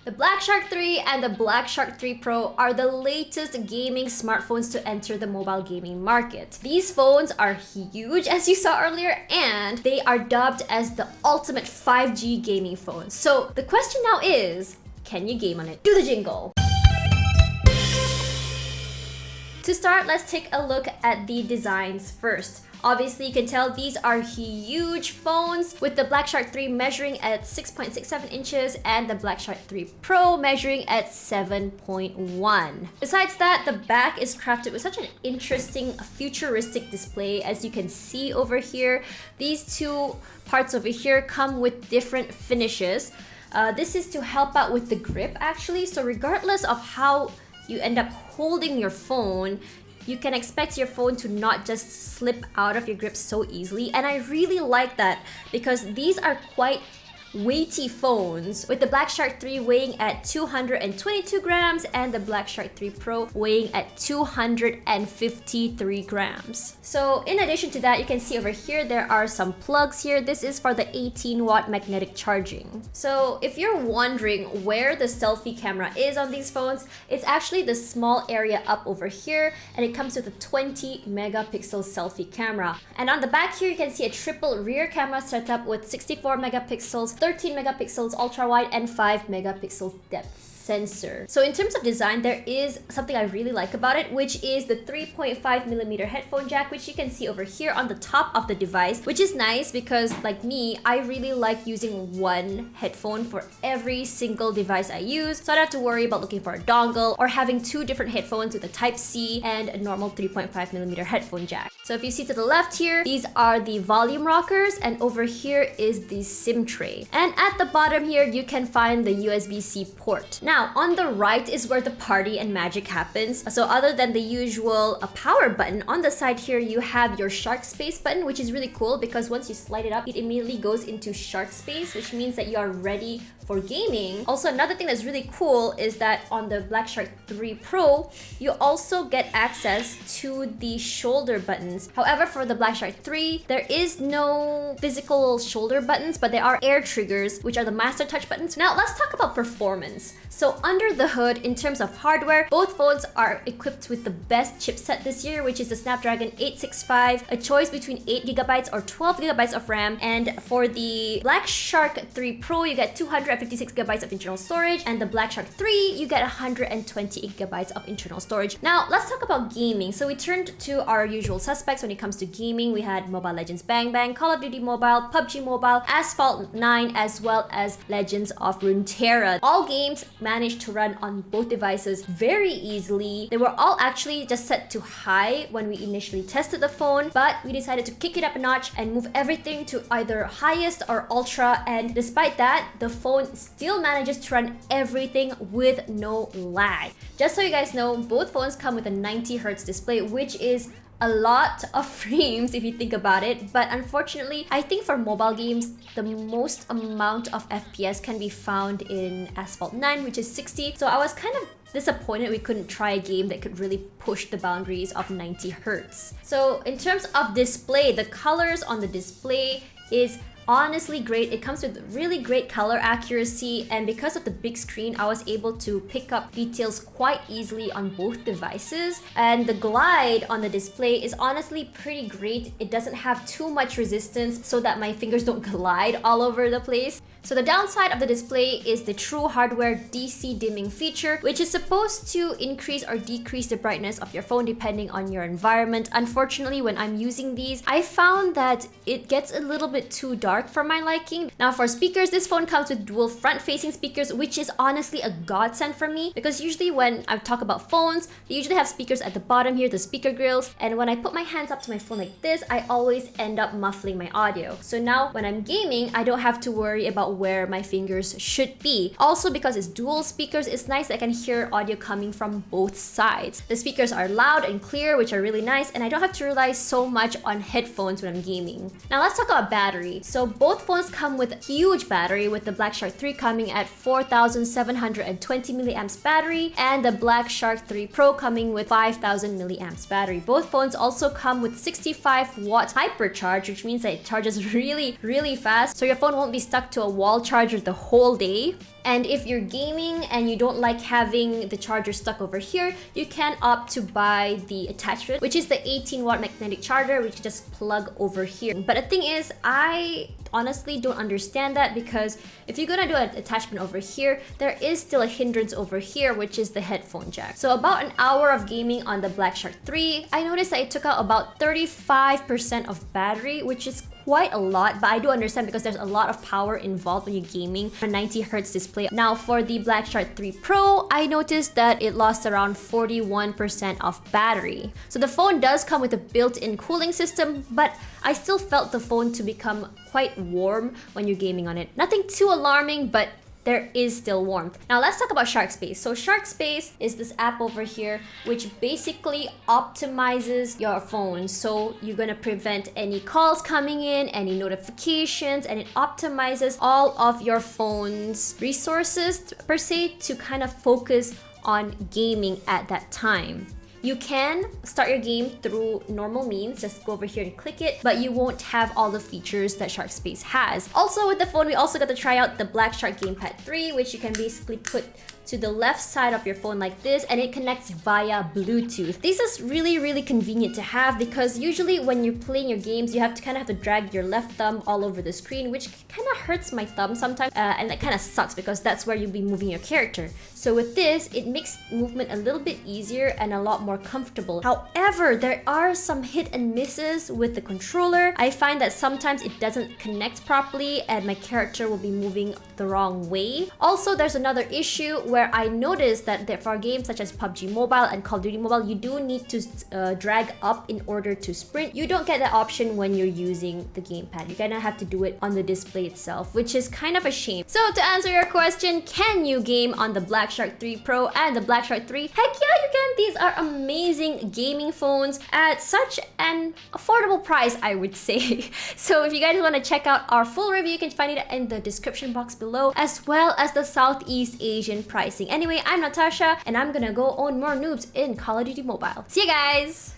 The Blackshark 3 and the Blackshark 3 Pro are the latest gaming smartphones to enter the mobile gaming market. These phones are huge, as you saw earlier, and they are dubbed as the ultimate 5G gaming phone. So the question now is, can you game on it? Do the jingle! To start, let's take a look at the designs first. Obviously, you can tell these are huge phones, with the Blackshark 3 measuring at 6.67 inches and the Blackshark 3 Pro measuring at 7.1. Besides that, the back is crafted with such an interesting futuristic display. As you can see over here, these two parts over here come with different finishes. This is to help out with the grip actually, so regardless of how you end up holding your phone, you can expect your phone to not just slip out of your grip so easily. And I really like that because these are quite weighty phones, with the Blackshark 3 weighing at 222 grams and the Blackshark 3 Pro weighing at 253 grams. So in addition to that, you can see over here there are some plugs here. This is for the 18-watt magnetic charging. So if you're wondering where the selfie camera is on these phones, it's actually the small area up over here, and it comes with a 20 megapixel selfie camera. And on the back here, you can see a triple rear camera setup with 64 megapixels, 13 megapixels ultra wide, and 5 megapixels depth sensor. So in terms of design, there is something I really like about it, which is the 3.5mm headphone jack, which you can see over here on the top of the device, which is nice because, like me, I really like using one headphone for every single device I use, so I don't have to worry about looking for a dongle or having two different headphones with a Type-C and a normal 3.5mm headphone jack. So if you see to the left here, these are the volume rockers, and over here is the SIM tray. And at the bottom here, you can find the USB-C port. Now, on the right is where the party and magic happens. So other than the usual power button, on the side here, you have your Sharkspace button, which is really cool because once you slide it up, it immediately goes into Sharkspace, which means that you are ready for gaming. Also, another thing that's really cool is that on the Blackshark 3 Pro, you also get access to the shoulder buttons. However, for the Blackshark 3, there is no physical shoulder buttons, but there are air triggers, which are the master touch buttons. Now, let's talk about performance. So under the hood, in terms of hardware, both phones are equipped with the best chipset this year, which is the Snapdragon 865, a choice between 8GB or 12GB of RAM. And for the Blackshark 3 Pro, you get 256GB of internal storage, and the Blackshark 3, you get 128GB of internal storage. Now, let's talk about gaming. So we turned to our usual suspects when it comes to gaming. We had Mobile Legends Bang Bang, Call of Duty Mobile, PUBG Mobile, Asphalt 9, as well as Legends of Runeterra. All games managed to run on both devices very easily. They were all actually just set to high when we initially tested the phone, but we decided to kick it up a notch and move everything to either highest or ultra, and despite that, the phone still manages to run everything with no lag. Just so you guys know, both phones come with a 90Hz display, which is a lot of frames if you think about it, but unfortunately, I think for mobile games, the most amount of FPS can be found in Asphalt 9, which is 60. So I was kind of disappointed we couldn't try a game that could really push the boundaries of 90Hz. So in terms of display, the colors on the display is honestly great. It comes with really great color accuracy, and because of the big screen, I was able to pick up details quite easily on both devices. And the glide on the display is honestly pretty great. It doesn't have too much resistance so that my fingers don't glide all over the place. So the downside of the display is the true hardware DC dimming feature, which is supposed to increase or decrease the brightness of your phone depending on your environment. Unfortunately, when I'm using these, I found that it gets a little bit too dark for my liking. Now for speakers, this phone comes with dual front-facing speakers, which is honestly a godsend for me because usually when I talk about phones, they usually have speakers at the bottom here, the speaker grills, and when I put my hands up to my phone like this, I always end up muffling my audio. So now when I'm gaming, I don't have to worry about where my fingers should be. Also, because it's dual speakers, it's nice that I can hear audio coming from both sides. The speakers are loud and clear, which are really nice, and I don't have to rely so much on headphones when I'm gaming. Now let's talk about battery. So both phones come with a huge battery, with the Blackshark 3 coming at 4,720 milliamps battery and the Blackshark 3 Pro coming with 5,000 milliamps battery. Both phones also come with 65 watt hypercharge, which means that it charges really fast, so your phone won't be stuck to a wall charger the whole day. And if you're gaming and you don't like having the charger stuck over here, you can opt to buy the attachment, which is the 18-watt magnetic charger, which you just plug over here. But the thing is, I honestly don't understand that, because if you're gonna do an attachment over here, there is still a hindrance over here, which is the headphone jack. So about an hour of gaming on the Blackshark 3, I noticed that it took out about 35% of battery, which is quite a lot, but I do understand because there's a lot of power involved when you're gaming on a 90Hz display. Now for the Blackshark 3 Pro, I noticed that it lost around 41% of battery. So the phone does come with a built-in cooling system, but I still felt the phone to become quite warm when you're gaming on it. Nothing too alarming, but there is still warmth. Now let's talk about Sharkspace. So Sharkspace is this app over here which basically optimizes your phone. So you're gonna prevent any calls coming in, any notifications, and it optimizes all of your phone's resources per se to kind of focus on gaming at that time. You can start your game through normal means, just go over here and click it, but you won't have all the features that Sharkspace has. Also with the phone, we also got to try out the Blackshark Gamepad 3, which you can basically put to the left side of your phone like this, and it connects via Bluetooth. This is really convenient to have, because usually when you're playing your games, you have to drag your left thumb all over the screen, which kind of hurts my thumb sometimes, and that kind of sucks because that's where you'll be moving your character. So with this, it makes movement a little bit easier and a lot more comfortable. However, there are some hit and misses with the controller. I find that sometimes it doesn't connect properly and my character will be moving the wrong way. Also, there's another issue where I noticed that for games such as PUBG Mobile and Call of Duty Mobile, you do need to drag up in order to sprint. You don't get that option when you're using the gamepad. You kind of have to do it on the display itself, which is kind of a shame. So to answer your question, can you game on the Blackshark 3 Pro and the Blackshark 3? Heck yeah, you can! These are amazing gaming phones at such an affordable price, I would say. So if you guys want to check out our full review, you can find it in the description box below, as well as the Southeast Asian pricing. Anyway, I'm Natasha, and I'm gonna go own more noobs in Call of Duty Mobile. See you guys!